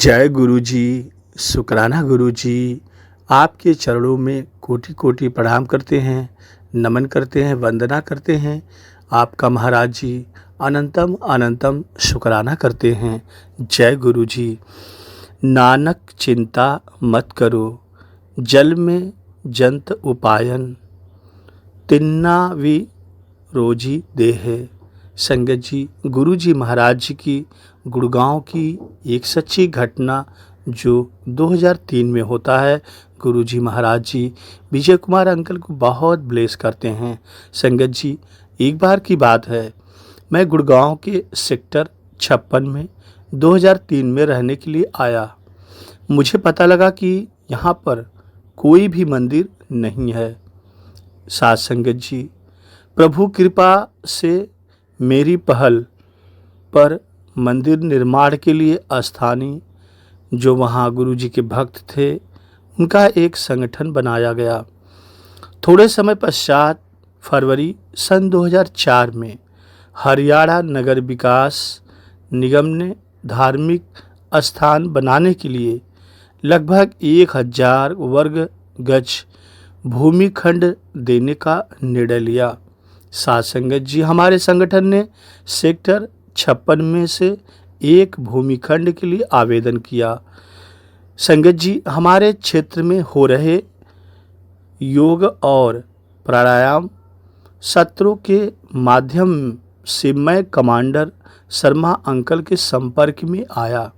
जय गुरु जी, शुक्राना गुरु जी। आपके चरणों में कोटि कोटि प्रणाम करते हैं, नमन करते हैं, वंदना करते हैं। आपका महाराज जी अनंतम अनंतम शुक्राना करते हैं। जय गुरु जी। नानक चिंता मत करो, जल में जंत उपायन, तिन्ना वि रोजी देहे। संगत जी, गुरु जी महाराज जी की गुड़गांव की एक सच्ची घटना जो 2003 में होता है। गुरु जी महाराज जी विजय कुमार अंकल को बहुत ब्लेस करते हैं। संगत जी, एक बार की बात है, मैं गुड़गांव के सेक्टर 56 में 2003 में रहने के लिए आया। मुझे पता लगा कि यहाँ पर कोई भी मंदिर नहीं है। साथ संगत जी, प्रभु कृपा से मेरी पहल पर मंदिर निर्माण के लिए स्थानीय जो वहाँ गुरु जी के भक्त थे उनका एक संगठन बनाया गया। थोड़े समय पश्चात फरवरी सन 2004 में हरियाणा नगर विकास निगम ने धार्मिक स्थान बनाने के लिए लगभग 1000 वर्ग गज भूमिखंड देने का निर्णय लिया। साथ संगत जी, हमारे संगठन ने सेक्टर 56 में से एक भूमिखंड के लिए आवेदन किया। संगत जी, हमारे क्षेत्र में हो रहे योग और प्राणायाम सत्रों के माध्यम से मैं कमांडर शर्मा अंकल के संपर्क में आया।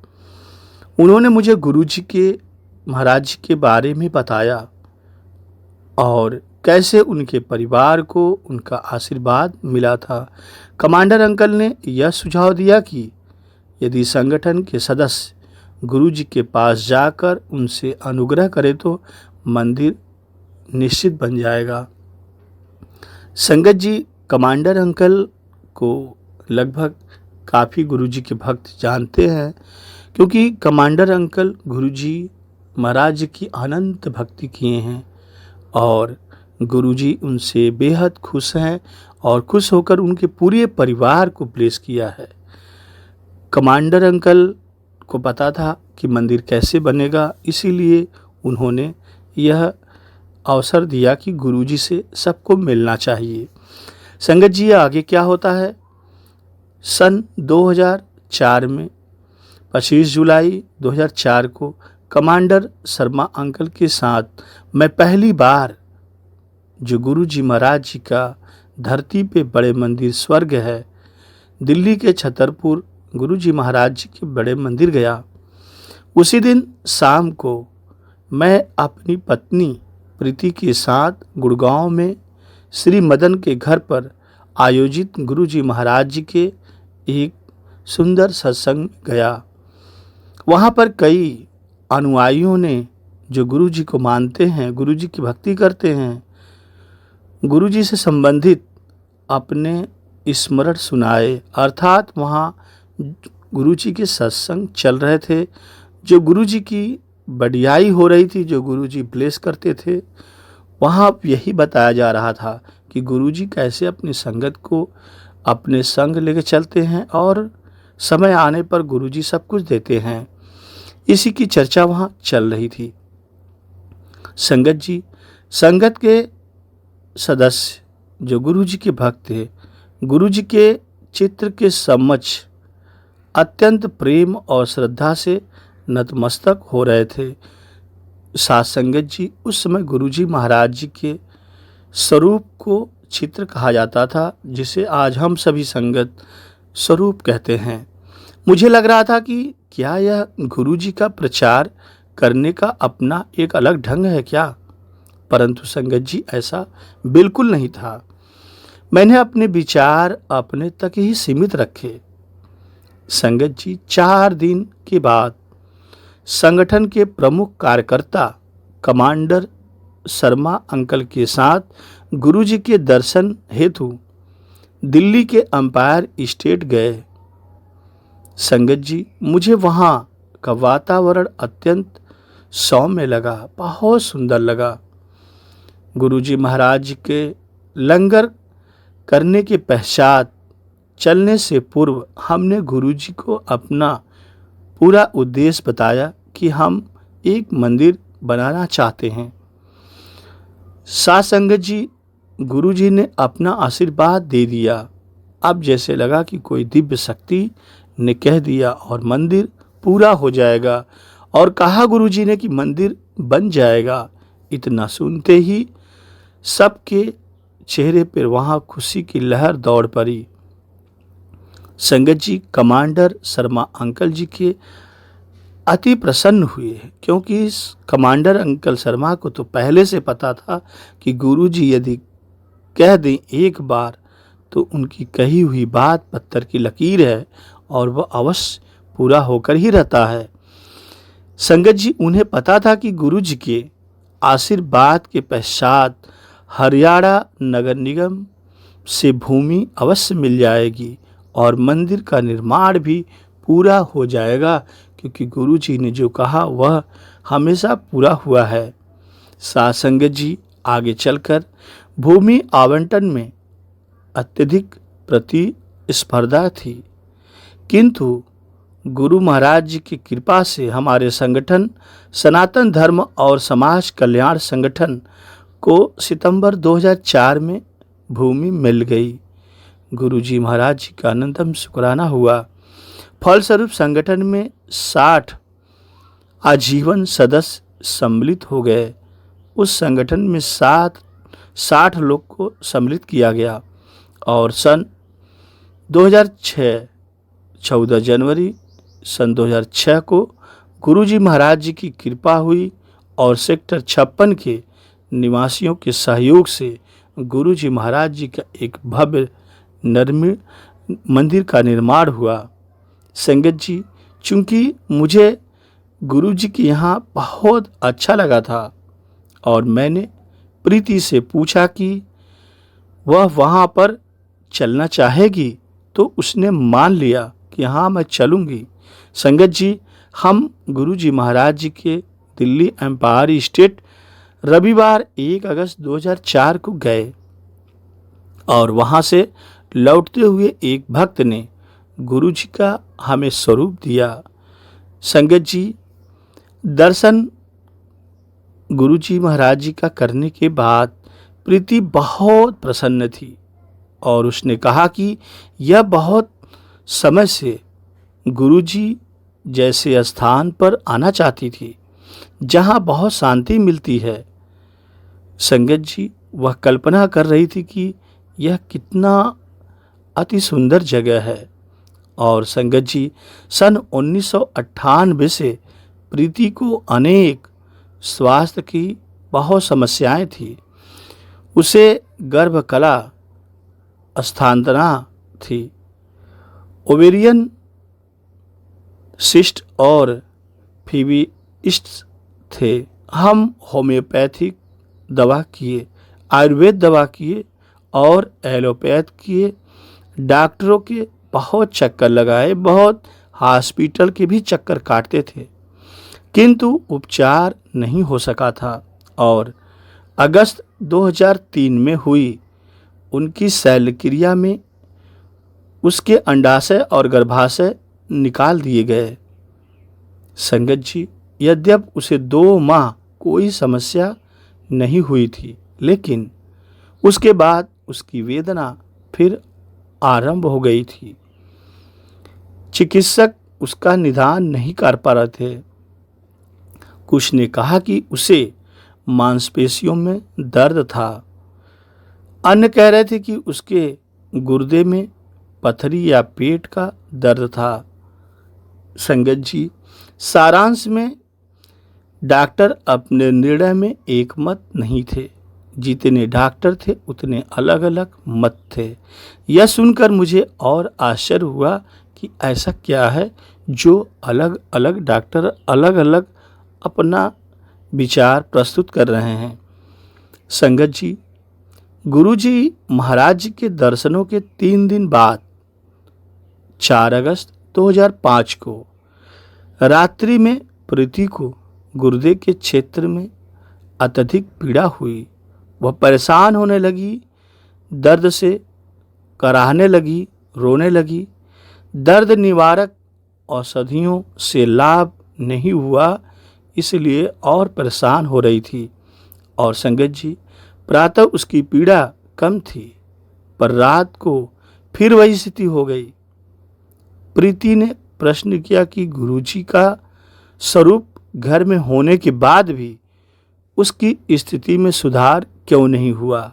उन्होंने मुझे गुरु जी के महाराज जी के बारे में बताया और कैसे उनके परिवार को उनका आशीर्वाद मिला था। कमांडर अंकल ने यह सुझाव दिया कि यदि संगठन के सदस्य गुरु जी के पास जाकर उनसे अनुग्रह करें तो मंदिर निश्चित बन जाएगा। संगत जी, कमांडर अंकल को लगभग काफ़ी गुरु जी के भक्त जानते हैं, क्योंकि कमांडर अंकल गुरु जी महाराज जी की अनंत भक्ति किए हैं और गुरुजी उनसे बेहद खुश हैं और खुश होकर उनके पूरे परिवार को ब्लेस किया है। कमांडर अंकल को पता था कि मंदिर कैसे बनेगा, इसीलिए उन्होंने यह अवसर दिया कि गुरुजी से सबको मिलना चाहिए। संगत जी, आगे क्या होता है। सन 2004 में 25 जुलाई 2004 को कमांडर शर्मा अंकल के साथ मैं पहली बार जो गुरु जी महाराज जी का धरती पे बड़े मंदिर स्वर्ग है, दिल्ली के छतरपुर गुरु जी महाराज जी के बड़े मंदिर गया। उसी दिन शाम को मैं अपनी पत्नी प्रीति के साथ गुड़गांव में श्री मदन के घर पर आयोजित गुरु जी महाराज जी के एक सुंदर सत्संग में गया। वहाँ पर कई अनुयायियों ने जो गुरु जी को मानते हैं, गुरु जी की भक्ति करते हैं, गुरु जी से संबंधित अपने स्मरण सुनाए। अर्थात वहाँ गुरु जी के सत्संग चल रहे थे, जो गुरु जी की बढ़ियाई हो रही थी, जो गुरु जी ब्लेस करते थे। वहाँ यही बताया जा रहा था कि गुरु जी कैसे अपनी संगत को अपने संग लेके चलते हैं और समय आने पर गुरु जी सब कुछ देते हैं। इसी की चर्चा वहाँ चल रही थी। संगत जी, संगत के सदस्य जो गुरु जी के भक्त थे, गुरु जी के चित्र के समक्ष अत्यंत प्रेम और श्रद्धा से नतमस्तक हो रहे थे। साथ संगत जी, उस समय गुरु जी महाराज जी के स्वरूप को चित्र कहा जाता था, जिसे आज हम सभी संगत स्वरूप कहते हैं। मुझे लग रहा था कि क्या यह गुरु जी का प्रचार करने का अपना एक अलग ढंग है क्या? परंतु संगत जी, ऐसा बिल्कुल नहीं था। मैंने अपने विचार अपने तक ही सीमित रखे। संगत जी, 4 दिन के बाद संगठन के प्रमुख कार्यकर्ता कमांडर शर्मा अंकल के साथ गुरु जी के दर्शन हेतु दिल्ली के एम्पायर स्टेट गए। संगत जी, मुझे वहाँ का वातावरण अत्यंत सौम्य लगा, बहुत सुंदर लगा। गुरु जी महाराज जी के लंगर करने के पश्चात चलने से पूर्व हमने गुरु जी को अपना पूरा उद्देश्य बताया कि हम एक मंदिर बनाना चाहते हैं। साथ संगत जी, गुरु जी ने अपना आशीर्वाद दे दिया। अब जैसे लगा कि कोई दिव्य शक्ति ने कह दिया और मंदिर पूरा हो जाएगा, और कहा गुरु जी ने कि मंदिर बन जाएगा। इतना सुनते ही सबके चेहरे पर वहाँ खुशी की लहर दौड़ पड़ी। संगत जी, कमांडर शर्मा अंकल जी के अति प्रसन्न हुए, क्योंकि इस कमांडर अंकल शर्मा को तो पहले से पता था कि गुरु जी यदि कह दें एक बार तो उनकी कही हुई बात पत्थर की लकीर है और वह अवश्य पूरा होकर ही रहता है। संगत जी, उन्हें पता था कि गुरु जी के आशीर्वाद के पश्चात हरियाणा नगर निगम से भूमि अवश्य मिल जाएगी और मंदिर का निर्माण भी पूरा हो जाएगा, क्योंकि गुरु जी ने जो कहा वह हमेशा पूरा हुआ है। साथ संगत जी, आगे चलकर भूमि आवंटन में अत्यधिक प्रतिस्पर्धा थी, किंतु गुरु महाराज जी की कृपा से हमारे संगठन सनातन धर्म और समाज कल्याण संगठन को सितंबर 2004 में भूमि मिल गई। गुरु जी महाराज जी का अनंतम शुक्राना हुआ। फलस्वरूप संगठन में 60 आजीवन सदस्य सम्मिलित हो गए। उस संगठन में 60 लोग को सम्मिलित किया गया और सन 2006 14 जनवरी सन 2006 को गुरु जी महाराज जी की कृपा हुई और सेक्टर 56 के निवासियों के सहयोग से गुरु जी महाराज जी का एक भव्य निर्मित मंदिर का निर्माण हुआ। संगत जी, चूंकि मुझे गुरु जी के यहाँ बहुत अच्छा लगा था और मैंने प्रीति से पूछा कि वह वहाँ पर चलना चाहेगी, तो उसने मान लिया कि हाँ, मैं चलूँगी। संगत जी, हम गुरु जी महाराज जी के दिल्ली एम्पायर स्टेट रविवार 1 अगस्त 2004 को गए और वहाँ से लौटते हुए एक भक्त ने गुरु जी का हमें स्वरूप दिया। संगत जी, दर्शन गुरु जी महाराज जी का करने के बाद प्रीति बहुत प्रसन्न थी और उसने कहा कि यह बहुत समय से गुरु जी जैसे स्थान पर आना चाहती थी जहाँ बहुत शांति मिलती है। संगत जी, वह कल्पना कर रही थी कि यह कितना अति सुंदर जगह है। और संगत जी, सन 1998 से प्रीति को अनेक स्वास्थ्य की बहुत समस्याएं थी। उसे गर्भकला स्थानांतरण थी, ओवेरियन सिस्ट और फीबिस्ट थे। हम होम्योपैथिक दवा किए, आयुर्वेद दवा किए और एलोपैथ किए, डॉक्टरों के बहुत चक्कर लगाए, बहुत हॉस्पिटल के भी चक्कर काटते थे, किंतु उपचार नहीं हो सका था। और अगस्त 2003 में हुई उनकी शल्यक्रिया में उसके अंडाशय और गर्भाशय निकाल दिए गए। संगत जी, यद्यप उसे 2 माह कोई समस्या नहीं हुई थी, लेकिन उसके बाद उसकी वेदना फिर आरंभ हो गई थी। चिकित्सक उसका निदान नहीं कर पा रहे थे। कुछ ने कहा कि उसे मांसपेशियों में दर्द था, अन्य कह रहे थे कि उसके गुर्दे में पथरी या पेट का दर्द था। संगत जी, सारांश में डॉक्टर अपने निर्णय में एकमत नहीं थे। जितने डॉक्टर थे उतने अलग अलग मत थे। यह सुनकर मुझे और आश्चर्य हुआ कि ऐसा क्या है जो अलग अलग डॉक्टर अलग अलग अपना विचार प्रस्तुत कर रहे हैं। संगत जी, गुरु जी महाराज जी के दर्शनों के 3 दिन बाद 4 अगस्त 2005 को रात्रि में प्रीति को गुर्दे के क्षेत्र में अत्यधिक पीड़ा हुई। वह परेशान होने लगी, दर्द से कराहने लगी, रोने लगी। दर्द निवारक औषधियों से लाभ नहीं हुआ, इसलिए और परेशान हो रही थी। और संगत जी, प्रातः उसकी पीड़ा कम थी, पर रात को फिर वही स्थिति हो गई। प्रीति ने प्रश्न किया कि गुरुजी का स्वरूप घर में होने के बाद भी उसकी स्थिति में सुधार क्यों नहीं हुआ।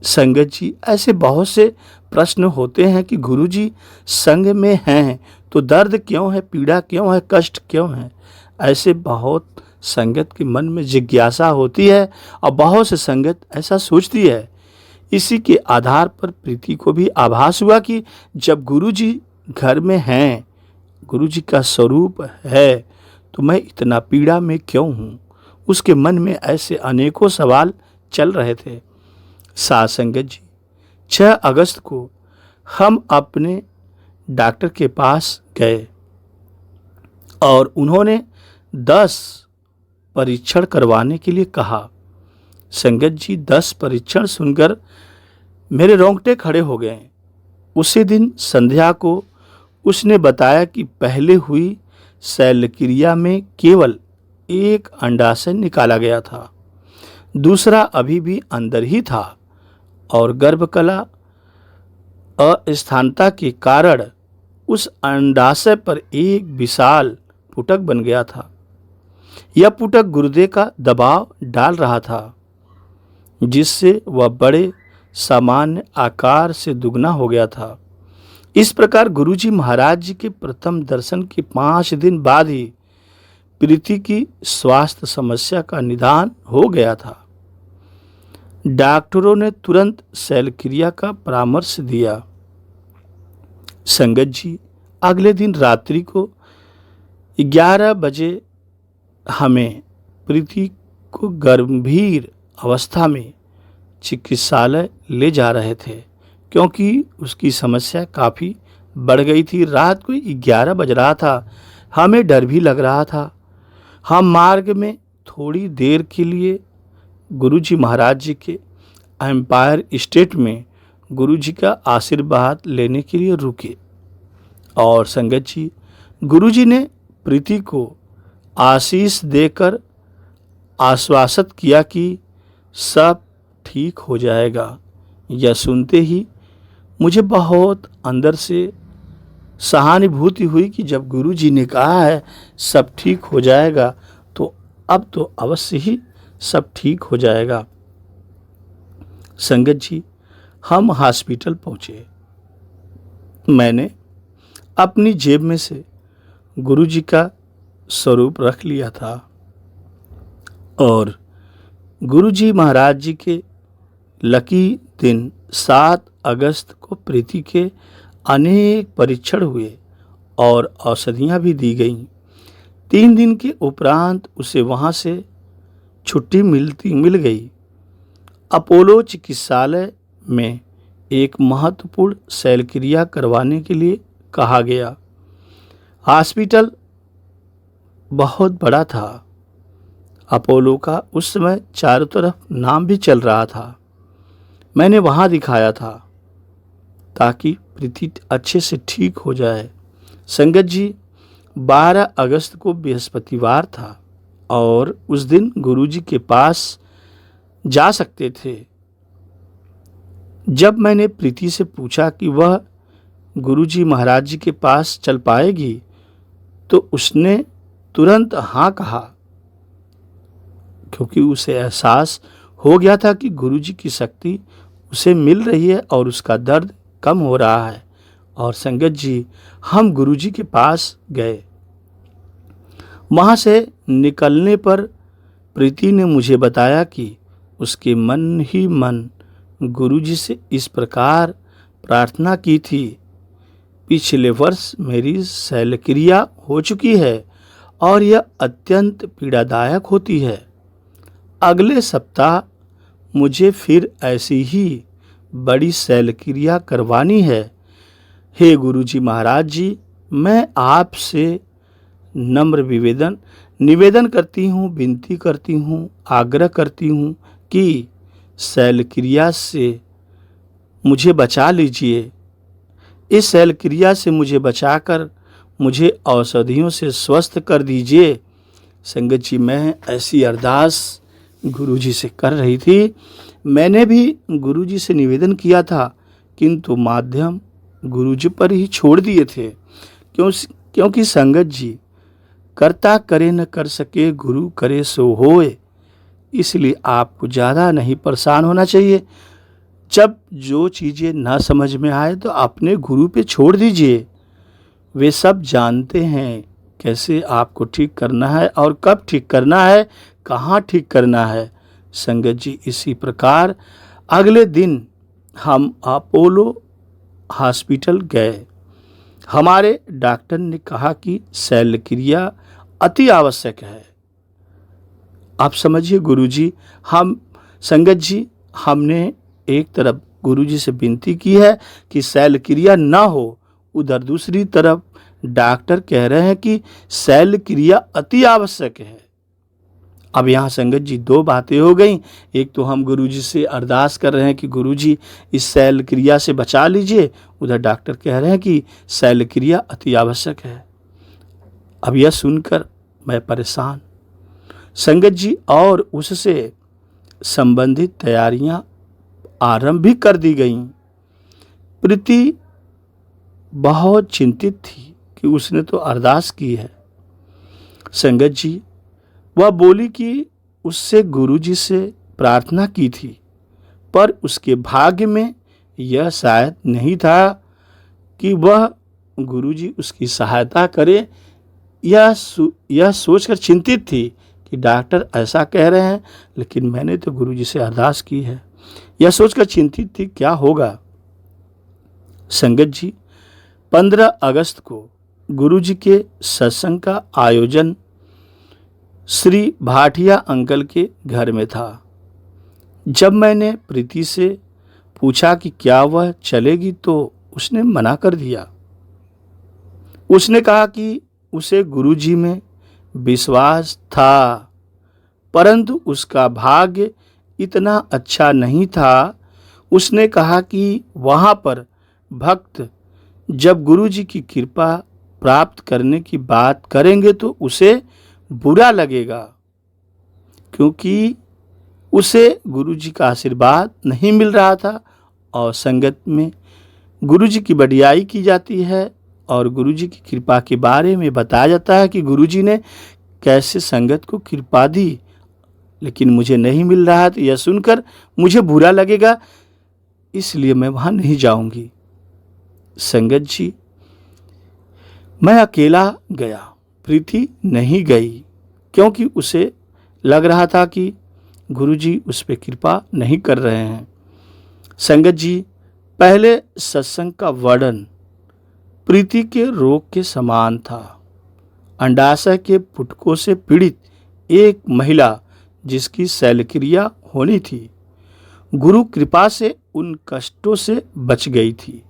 संगत जी, ऐसे बहुत से प्रश्न होते हैं कि गुरुजी संग में हैं तो दर्द क्यों है, पीड़ा क्यों है, कष्ट क्यों है। ऐसे बहुत संगत के मन में जिज्ञासा होती है और बहुत से संगत ऐसा सोचती है। इसी के आधार पर प्रीति को भी आभास हुआ कि जब गुरुजी घर में हैं, गुरुजी का स्वरूप है, तो मैं इतना पीड़ा में क्यों हूँ। उसके मन में ऐसे अनेकों सवाल चल रहे थे। साथ संगत जी, 6 अगस्त को हम अपने डॉक्टर के पास गए और उन्होंने 10 परीक्षण करवाने के लिए कहा। संगत जी, 10 परीक्षण सुनकर मेरे रोंगटे खड़े हो गए। उसी दिन संध्या को उसने बताया कि पहले हुई शल्यक्रिया में केवल एक अंडाशय निकाला गया था, दूसरा अभी भी अंदर ही था और गर्भकला अस्थानता के कारण उस अंडाशय पर एक विशाल पुटक बन गया था। यह पुटक गुर्दे का दबाव डाल रहा था, जिससे वह बड़े सामान्य आकार से दुगना हो गया था। इस प्रकार गुरुजी महाराज जी के प्रथम दर्शन के 5 दिन बाद ही प्रीति की स्वास्थ्य समस्या का निदान हो गया था। डॉक्टरों ने तुरंत शल्यक्रिया का परामर्श दिया। संगत जी, अगले दिन रात्रि को 11 बजे हमें प्रीति को गंभीर अवस्था में चिकित्सालय ले जा रहे थे, क्योंकि उसकी समस्या काफ़ी बढ़ गई थी। रात को 11 बज रहा था, हमें डर भी लग रहा था। हम मार्ग में थोड़ी देर के लिए गुरुजी महाराज जी के एम्पायर स्टेट में गुरुजी का आशीर्वाद लेने के लिए रुके। और संगत जी, गुरुजी ने प्रीति को आशीष देकर आश्वासित किया कि सब ठीक हो जाएगा। यह सुनते ही मुझे बहुत अंदर से सहानुभूति हुई कि जब गुरुजी ने कहा है सब ठीक हो जाएगा, तो अब तो अवश्य ही सब ठीक हो जाएगा। संगत जी, हम हॉस्पिटल पहुँचे। मैंने अपनी जेब में से गुरुजी का स्वरूप रख लिया था और गुरुजी महाराज जी के लकी दिन 7 अगस्त को प्रीति के अनेक परीक्षण हुए और औषधियाँ भी दी गईं। 3 दिन के उपरांत उसे वहाँ से छुट्टी मिल गई। अपोलो चिकित्सालय में एक महत्वपूर्ण शल्यक्रिया करवाने के लिए कहा गया। हॉस्पिटल बहुत बड़ा था। अपोलो का उस समय चारों तरफ नाम भी चल रहा था। मैंने वहाँ दिखाया था ताकि प्रीति अच्छे से ठीक हो जाए। संगत जी, 12 अगस्त को बृहस्पतिवार था और उस दिन गुरुजी के पास जा सकते थे। जब मैंने प्रीति से पूछा कि वह गुरुजी महाराज जी के पास चल पाएगी, तो उसने तुरंत हाँ कहा, क्योंकि उसे एहसास हो गया था कि गुरुजी की शक्ति उसे मिल रही है और उसका दर्द कम हो रहा है। और संगत जी, हम गुरुजी के पास गए। वहाँ से निकलने पर प्रीति ने मुझे बताया कि उसके मन ही मन गुरुजी से इस प्रकार प्रार्थना की थी, पिछले वर्ष मेरी शल्यक्रिया हो चुकी है और यह अत्यंत पीड़ादायक होती है। अगले सप्ताह मुझे फिर ऐसी ही बड़ी शल्यक्रिया करवानी है। हे गुरुजी महाराज जी, मैं आपसे नम्र निवेदन करती हूँ, विनती करती हूँ, आग्रह करती हूँ कि शल्यक्रिया से मुझे बचा लीजिए। इस शल्यक्रिया से मुझे बचाकर मुझे औषधियों से स्वस्थ कर दीजिए। संगत जी, मैं ऐसी अरदास गुरुजी से कर रही थी। मैंने भी गुरुजी से निवेदन किया था, किंतु माध्यम गुरुजी पर ही छोड़ दिए थे। क्योंकि संगत जी, कर्ता करे न कर सके, गुरु करे सो होए। इसलिए आपको ज़्यादा नहीं परेशान होना चाहिए। जब जो चीज़ें ना समझ में आए तो अपने गुरु पे छोड़ दीजिए। वे सब जानते हैं कैसे आपको ठीक करना है और कब ठीक करना है, कहाँ ठीक करना है। संगत जी, इसी प्रकार अगले दिन हम अपोलो हॉस्पिटल गए। हमारे डॉक्टर ने कहा कि शल्य क्रिया अति आवश्यक है। आप समझिए गुरुजी, संगत जी, हमने एक तरफ गुरुजी से विनती की है कि शल्य क्रिया ना हो, उधर दूसरी तरफ डॉक्टर कह रहे हैं कि शल्य क्रिया अति आवश्यक है। अब यहाँ संगत जी दो बातें हो गई। एक तो हम गुरुजी से अरदास कर रहे हैं कि गुरुजी इस शल्य क्रिया से बचा लीजिए, उधर डॉक्टर कह रहे हैं कि शल्य क्रिया अति आवश्यक है। अब यह सुनकर मैं परेशान। संगत जी, और उससे संबंधित तैयारियां आरंभ भी कर दी गईं। प्रीति बहुत चिंतित थी कि उसने तो अरदास की है। संगत जी, वह बोली कि उससे गुरुजी से प्रार्थना की थी, पर उसके भाग्य में यह शायद नहीं था कि वह गुरुजी उसकी सहायता करे। यह सोचकर चिंतित थी कि डॉक्टर ऐसा कह रहे हैं, लेकिन मैंने तो गुरुजी से अरदास की है। यह सोचकर चिंतित थी क्या होगा। संगत जी, 15 अगस्त को गुरुजी के सत्संग का आयोजन श्री भाटिया अंकल के घर में था। जब मैंने प्रीति से पूछा कि क्या वह चलेगी तो उसने मना कर दिया। उसने कहा कि उसे गुरुजी में विश्वास था, परंतु उसका भाग्य इतना अच्छा नहीं था। उसने कहा कि वहाँ पर भक्त जब गुरुजी की कृपा प्राप्त करने की बात करेंगे तो उसे बुरा लगेगा, क्योंकि उसे गुरुजी का आशीर्वाद नहीं मिल रहा था। और संगत में गुरुजी की बढ़ियाई की जाती है और गुरुजी की कृपा के बारे में बताया जाता है कि गुरुजी ने कैसे संगत को कृपा दी, लेकिन मुझे नहीं मिल रहा है तो यह सुनकर मुझे बुरा लगेगा, इसलिए मैं वहाँ नहीं जाऊंगी। संगत जी, मैं अकेला गया, प्रीति नहीं गई, क्योंकि उसे लग रहा था कि गुरुजी उस पर कृपा नहीं कर रहे हैं। संगत जी, पहले सत्संग का वर्णन प्रीति के रोग के समान था। अंडाशय के पुटकों से पीड़ित एक महिला जिसकी शल्यक्रिया होनी थी, गुरु कृपा से उन कष्टों से बच गई थी।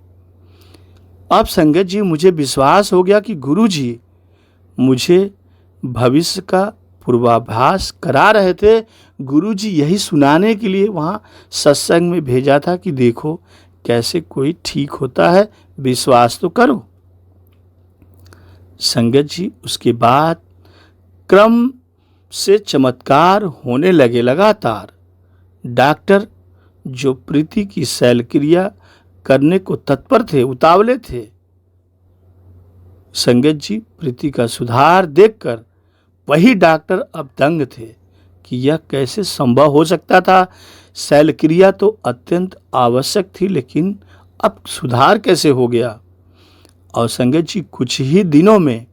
अब संगत जी, मुझे विश्वास हो गया कि गुरुजी मुझे भविष्य का पूर्वाभास करा रहे थे। गुरुजी यही सुनाने के लिए वहाँ सत्संग में भेजा था कि देखो कैसे कोई ठीक होता है, विश्वास तो करो। संगत जी, उसके बाद क्रम से चमत्कार होने लगे लगातार। डॉक्टर जो प्रीति की शल्यक्रिया करने को तत्पर थे, उतावले थे। संगत जी, प्रीति का सुधार देखकर वही डॉक्टर अब दंग थे कि यह कैसे संभव हो सकता था। शल्यक्रिया तो अत्यंत आवश्यक थी, लेकिन अब सुधार कैसे हो गया। और संगत जी, कुछ ही दिनों में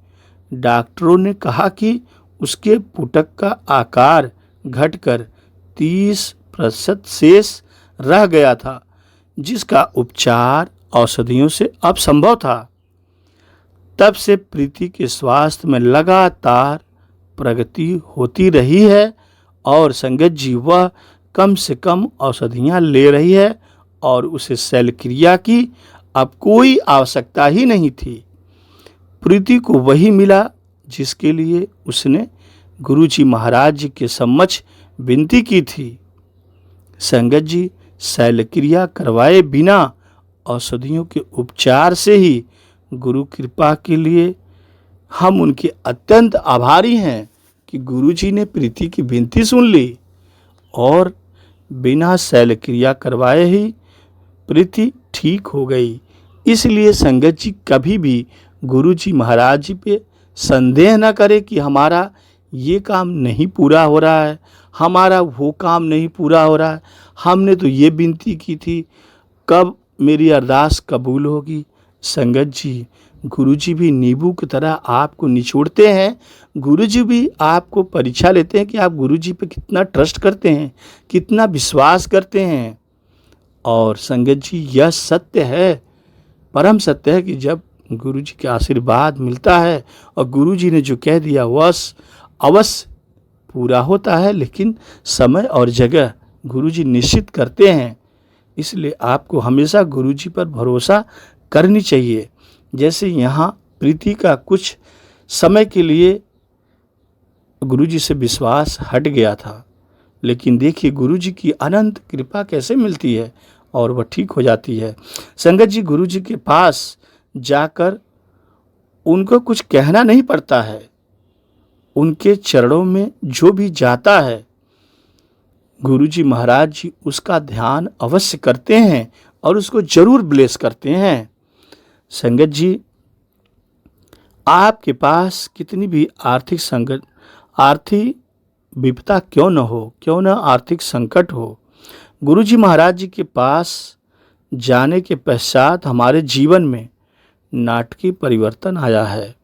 डॉक्टरों ने कहा कि उसके पुटक का आकार घटकर 30% शेष रह गया था, जिसका उपचार औषधियों से अब संभव था। तब से प्रीति के स्वास्थ्य में लगातार प्रगति होती रही है और संगत जी, वह कम से कम औषधियाँ ले रही है और उसे शल्यक्रिया की अब कोई आवश्यकता ही नहीं थी। प्रीति को वही मिला जिसके लिए उसने गुरुजी महाराज जी के समक्ष विनती की थी। संगत जी, शल्यक्रिया करवाए बिना औषधियों के उपचार से ही गुरु कृपा के लिए हम उनके अत्यंत आभारी हैं कि गुरुजी ने प्रीति की विनती सुन ली और बिना शैल क्रिया करवाए ही प्रीति ठीक हो गई। इसलिए संगत जी कभी भी गुरुजी महाराज जी पे संदेह न करें कि हमारा ये काम नहीं पूरा हो रहा है, हमारा वो काम नहीं पूरा हो रहा है, हमने तो ये विनती की थी, कब मेरी अरदास कबूल होगी। संगत जी, गुरुजी भी नींबू की तरह आपको निचोड़ते हैं। गुरुजी भी आपको परीक्षा लेते हैं कि आप गुरुजी पे कितना ट्रस्ट करते हैं, कितना विश्वास करते हैं। और संगत जी, यह सत्य है, परम सत्य है कि जब गुरुजी का आशीर्वाद मिलता है और गुरुजी ने जो कह दिया वह अवश्य पूरा होता है। लेकिन समय और जगह गुरुजी निश्चित करते हैं, इसलिए आपको हमेशा गुरुजी पर भरोसा करनी चाहिए। जैसे यहाँ प्रीति का कुछ समय के लिए गुरुजी से विश्वास हट गया था, लेकिन देखिए गुरुजी की अनंत कृपा कैसे मिलती है और वह ठीक हो जाती है। संगत जी, गुरुजी के पास जाकर उनको कुछ कहना नहीं पड़ता है, उनके चरणों में जो भी जाता है गुरुजी महाराज जी उसका ध्यान अवश्य करते हैं और उसको जरूर ब्लेस करते हैं। संगत जी, आपके पास कितनी भी आर्थिक विपदा क्यों न हो, क्यों न आर्थिक संकट हो, गुरुजी महाराज जी के पास जाने के पश्चात हमारे जीवन में नाटकीय परिवर्तन आया है।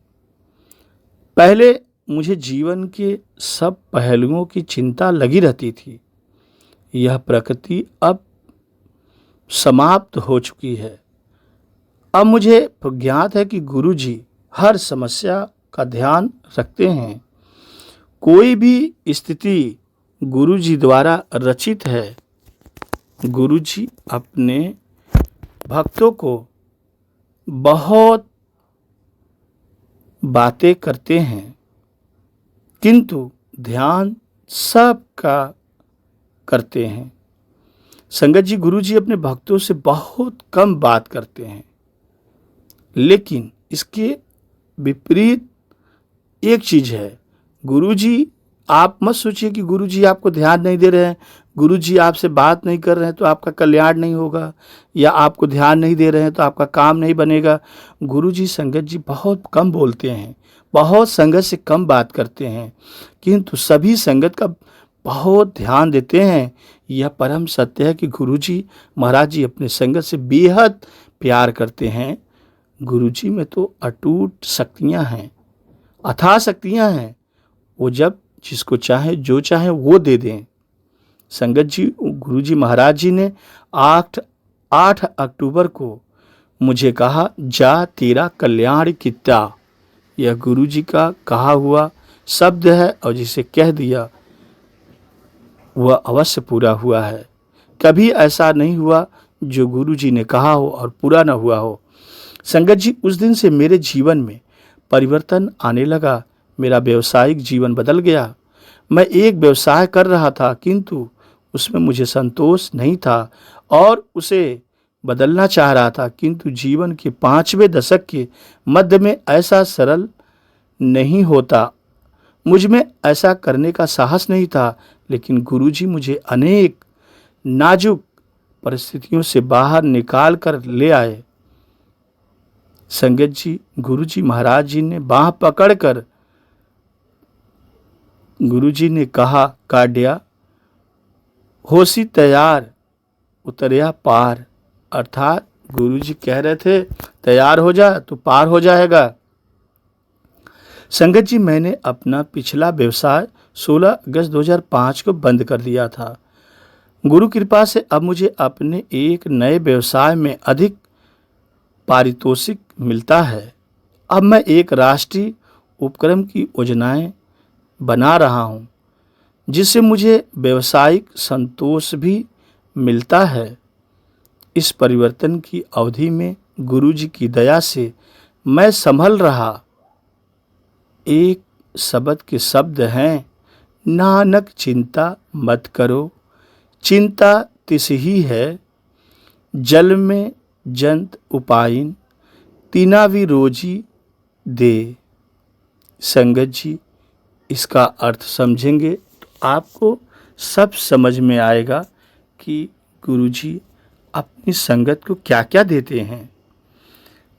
पहले मुझे जीवन के सब पहलुओं की चिंता लगी रहती थी, यह प्रकृति अब समाप्त हो चुकी है। अब मुझे ज्ञात है कि गुरुजी हर समस्या का ध्यान रखते हैं। कोई भी स्थिति गुरुजी द्वारा रचित है। गुरुजी अपने भक्तों को बहुत बातें करते हैं, किंतु ध्यान सबका करते हैं। संगत जी, गुरुजी अपने भक्तों से बहुत कम बात करते हैं, लेकिन इसके विपरीत एक चीज़ है। गुरुजी, आप मत सोचिए कि गुरुजी आपको ध्यान नहीं दे रहे हैं, गुरुजी आपसे बात नहीं कर रहे हैं तो आपका कल्याण नहीं होगा, या आपको ध्यान नहीं दे रहे हैं तो आपका काम नहीं बनेगा। गुरुजी, संगत जी बहुत कम बोलते हैं, बहुत संगत से कम बात करते हैं, किंतु सभी संगत का बहुत ध्यान देते हैं। यह परम सत्य है कि गुरुजी महाराज जी अपने संगत से बेहद प्यार करते हैं। गुरुजी में तो अटूट शक्तियाँ हैं, अथाह शक्तियाँ हैं, वो जब जिसको चाहे जो चाहे वो दे दें। संगत जी, गुरुजी महाराज जी ने 8 अक्टूबर को मुझे कहा, जा तेरा कल्याण कित्ता। यह गुरुजी का कहा हुआ शब्द है और जिसे कह दिया वह अवश्य पूरा हुआ है। कभी ऐसा नहीं हुआ जो गुरुजी ने कहा हो और पूरा न हुआ हो। संगत जी, उस दिन से मेरे जीवन में परिवर्तन आने लगा। मेरा व्यवसायिक जीवन बदल गया। मैं एक व्यवसाय कर रहा था, किंतु उसमें मुझे संतोष नहीं था और उसे बदलना चाह रहा था, किंतु जीवन के 5वें दशक के मध्य में ऐसा सरल नहीं होता। मुझ में ऐसा करने का साहस नहीं था, लेकिन गुरुजी मुझे अनेक नाजुक परिस्थितियों से बाहर निकाल कर ले आए। संगत जी, गुरुजी महाराज जी ने बाह पकड़कर गुरुजी ने कहा, काड्या होशी तैयार उतरिया पार। अर्थात गुरुजी कह रहे थे तैयार हो जा तो पार हो जाएगा। संगत जी, मैंने अपना पिछला व्यवसाय 16 अगस्त 2005 को बंद कर दिया था। गुरु कृपा से अब मुझे अपने एक नए व्यवसाय में अधिक पारितोषिक मिलता है। अब मैं एक राष्ट्रीय उपक्रम की योजनाएं बना रहा हूं, जिससे मुझे व्यावसायिक संतोष भी मिलता है। इस परिवर्तन की अवधि में गुरुजी की दया से मैं संभल रहा। एक शब्द के शब्द हैं, नानक चिंता मत करो, चिंता तिस ही है, जल में जंत उपायन, तीना भी रोजी दे। संगत जी, इसका अर्थ समझेंगे तो आपको सब समझ में आएगा कि गुरुजी अपनी संगत को क्या क्या देते हैं।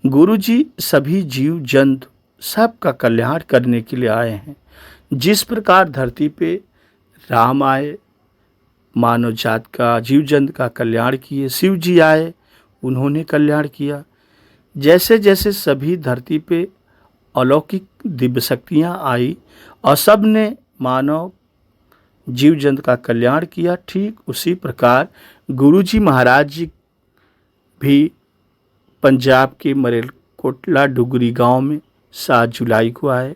गुरुजी सभी जीव जंतु सबका कल्याण करने के लिए आए हैं। जिस प्रकार धरती पे राम आए, मानव जात का, जीव जंतु का कल्याण किए, शिव जी आए, उन्होंने कल्याण किया। जैसे जैसे सभी धरती पे अलौकिक दिव्य शक्तियाँ आई और सब ने मानव जीव जंतु का कल्याण किया, ठीक उसी प्रकार गुरुजी महाराज जी भी पंजाब के मरेलकोटला डुगरी गांव में 7 जुलाई को आए।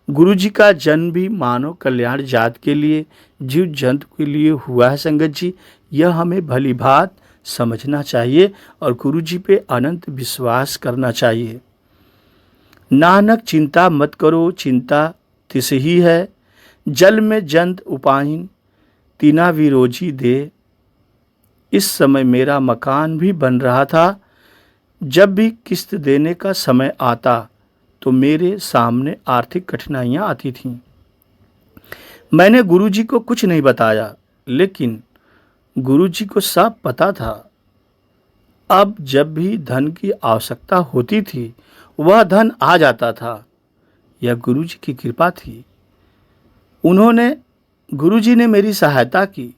गुरुजी का जन्म भी मानव कल्याण जात के लिए, जीव जंतु के लिए हुआ है। संगत जी, यह हमें भली भांति समझना चाहिए और गुरुजी पे अनंत विश्वास करना चाहिए। नानक चिंता मत करो, चिंता तिस ही है, जल में जंत उपाहिन, तीना विरोजी दे। इस समय मेरा मकान भी बन रहा था। जब भी किस्त देने का समय आता तो मेरे सामने आर्थिक कठिनाइयाँ आती थीं। मैंने गुरुजी को कुछ नहीं बताया, लेकिन गुरुजी को सब पता था। अब जब भी धन की आवश्यकता होती थी, वह धन आ जाता था। यह गुरुजी की कृपा थी। गुरुजी ने मेरी सहायता की।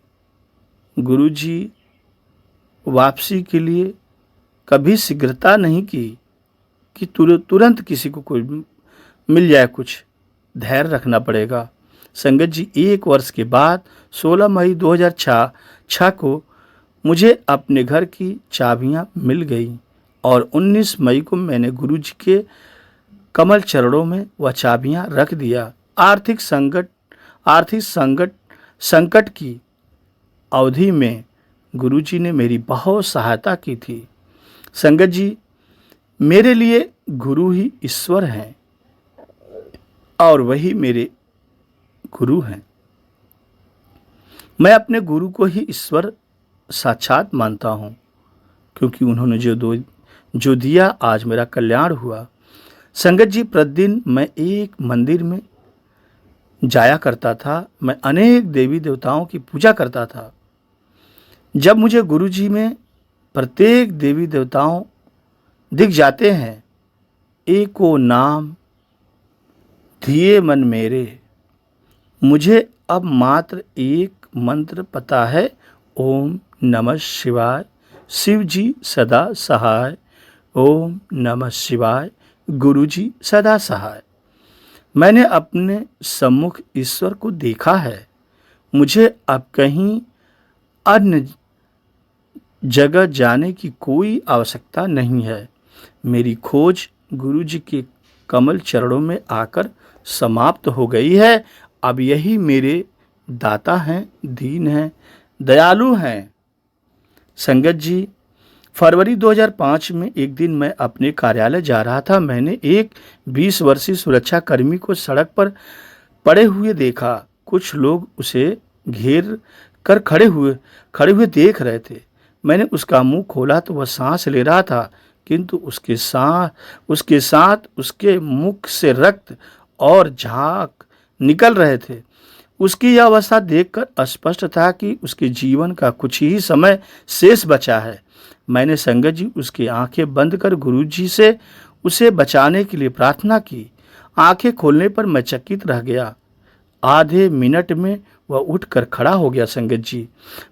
गुरुजी वापसी के लिए कभी शीघ्रता नहीं की कि तुरंत किसी को कोई मिल जाए कुछ। धैर्य रखना पड़ेगा। संगत जी, 1 वर्ष के बाद 16 मई 2006 को मुझे अपने घर की चाबियां मिल गईं और 19 मई को मैंने गुरुजी के कमल चरणों में वह चाबियां रख दिया। आर्थिक संकट की अवधि में गुरुजी ने मेरी बहुत सहायता की थी। संगत जी, मेरे लिए गुरु ही ईश्वर हैं और वही मेरे गुरु हैं। मैं अपने गुरु को ही ईश्वर साक्षात मानता हूँ, क्योंकि उन्होंने जो दिया, आज मेरा कल्याण हुआ। संगत जी, प्रतिदिन मैं एक मंदिर में जाया करता था। मैं अनेक देवी देवताओं की पूजा करता था। जब मुझे गुरुजी में प्रत्येक देवी देवताओं दिख जाते हैं, एको नाम धिये मन मेरे, मुझे अब मात्र एक मंत्र पता है, ओम नमः शिवाय, शिव जी सदा सहाय। ओम नमः शिवाय, गुरुजी सदा सहाय। मैंने अपने सम्मुख ईश्वर को देखा है। मुझे अब कहीं अन्य जगह जाने की कोई आवश्यकता नहीं है। मेरी खोज गुरुजी के कमल चरणों में आकर समाप्त हो गई है। अब यही मेरे दाता हैं, दीन हैं, दयालु हैं। संगत जी, फरवरी 2005 में एक दिन मैं अपने कार्यालय जा रहा था। मैंने एक 20 वर्षीय सुरक्षा कर्मी को सड़क पर पड़े हुए देखा। कुछ लोग उसे घेर कर खड़े हुए देख रहे थे। मैंने उसका मुंह खोला तो वह सांस ले रहा था, किंतु उसके साथ उसके मुख से रक्त और झाग निकल रहे थे। उसकी यह अवस्था देखकर स्पष्ट था कि उसके जीवन का कुछ ही समय शेष बचा है। मैंने संगत जी उसकी आंखें बंद कर गुरुजी से उसे बचाने के लिए प्रार्थना की। आंखें खोलने पर मैं चकित रह गया। आधे मिनट में वह उठकर खड़ा हो गया। संगत जी,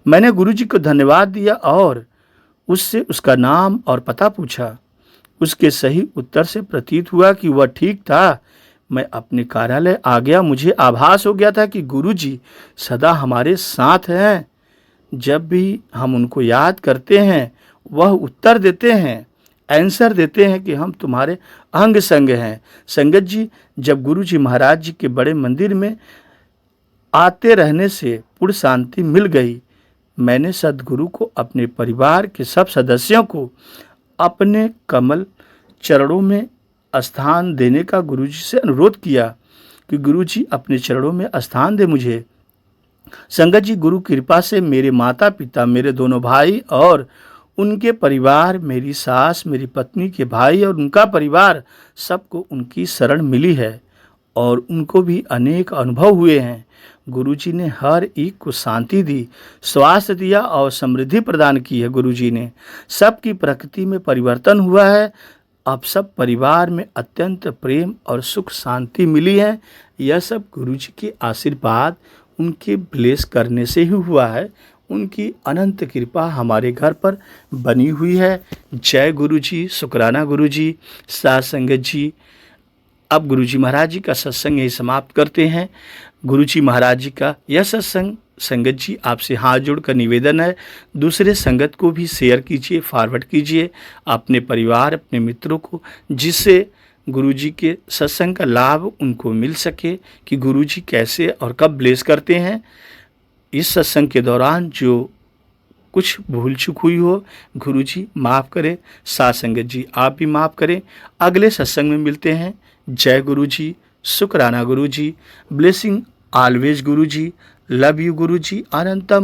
मैंने गुरुजी को धन्यवाद दिया और उससे उसका नाम और पता पूछा। उसके सही उत्तर से प्रतीत हुआ कि वह ठीक था। मैं अपने कार्यालय आ गया। मुझे आभास हो गया था कि गुरुजी सदा हमारे साथ हैं। जब भी हम उनको याद करते हैं, वह उत्तर देते हैं, आंसर देते हैं कि हम तुम्हारे अंग संग हैं। संगत जी, जब गुरुजी महाराज जी के बड़े मंदिर में आते रहने से पूर्ण शांति मिल गई, मैंने सद्गुरु को, अपने परिवार के सब सदस्यों को अपने कमल चरणों में स्थान देने का गुरुजी से अनुरोध किया कि गुरुजी अपने चरणों में स्थान दे मुझे। संगत जी, गुरु कृपा से मेरे माता पिता, मेरे दोनों भाई और उनके परिवार, मेरी सास, मेरी पत्नी के भाई और उनका परिवार, सबको उनकी शरण मिली है और उनको भी अनेक अनुभव हुए हैं। गुरुजी ने हर एक को शांति दी, स्वास्थ्य दिया और समृद्धि प्रदान की है। गुरुजी ने सबकी प्रकृति में परिवर्तन हुआ है। अब सब परिवार में अत्यंत प्रेम और सुख शांति मिली है। यह सब गुरुजी के आशीर्वाद, उनके ब्लेस करने से ही हुआ है। उनकी अनंत कृपा हमारे घर पर बनी हुई है। जय गुरुजी, शुक्राना गुरुजी, साथ संगत जी। अब गुरुजी महाराज जी का सत्संग यही समाप्त करते हैं। गुरुजी महाराज जी का यह सत्संग संगत जी आपसे हाथ जोड़कर निवेदन है, दूसरे संगत को भी शेयर कीजिए, फॉरवर्ड कीजिए अपने परिवार, अपने मित्रों को, जिससे गुरुजी के सत्संग का लाभ उनको मिल सके कि गुरुजी कैसे और कब ब्लेस करते हैं। इस सत्संग के दौरान जो कुछ भूल चूक हुई हो, गुरुजी माफ़ करें, साथ संगत जी आप भी माफ़ करें। अगले सत्संग में मिलते हैं। जय गुरुजी, शुक्राना Guruji, blessing always Guruji, love you Guruji, अनंतम।